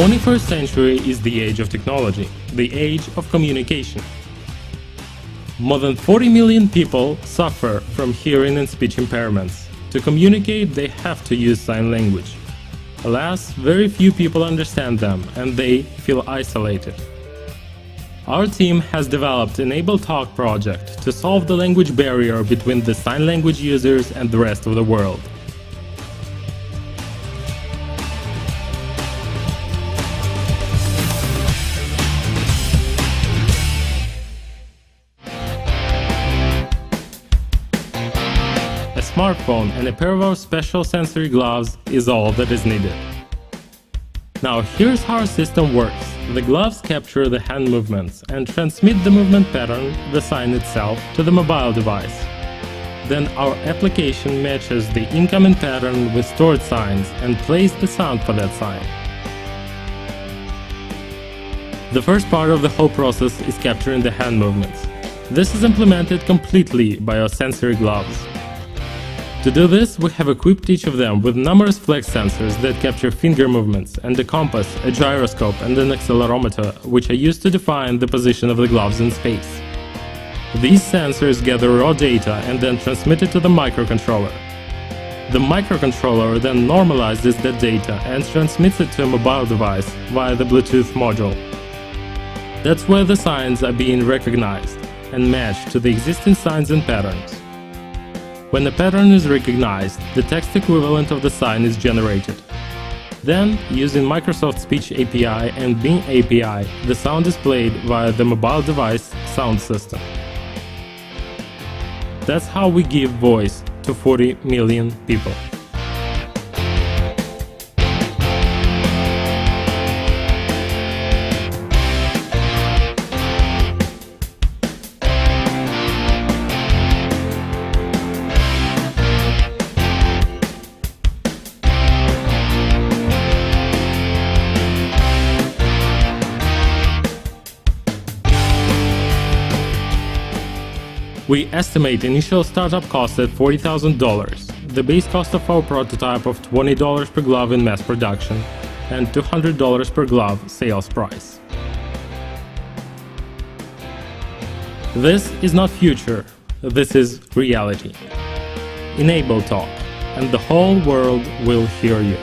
21st century is the age of technology, the age of communication. More than 40 million people suffer from hearing and speech impairments. To communicate, they have to use sign language. Alas, very few people understand them, and they feel isolated. Our team has developed EnableTalk project to solve the language barrier between the sign language users and the rest of the world. A smartphone and a pair of special sensory gloves is all that is needed. Now here's how our system works. The gloves capture the hand movements and transmit the movement pattern, the sign itself, to the mobile device. Then our application matches the incoming pattern with stored signs and plays the sound for that sign. The first part of the whole process is capturing the hand movements. This is implemented completely by our sensory gloves. To do this, we have equipped each of them with numerous flex sensors that capture finger movements, and a compass, a gyroscope and an accelerometer, which are used to define the position of the gloves in space. These sensors gather raw data and then transmit it to the microcontroller. The microcontroller then normalizes that data and transmits it to a mobile device via the Bluetooth module. That's where the signs are being recognized and matched to the existing signs and patterns. When the pattern is recognized, the text equivalent of the sign is generated. Then, using Microsoft Speech API and Bing API, the sound is played via the mobile device sound system. That's how we give voice to 40 million people. We estimate initial startup cost at $40,000, the base cost of our prototype of $20 per glove in mass production, and $200 per glove sales price. This is not future, this is reality. EnableTalk, and the whole world will hear you.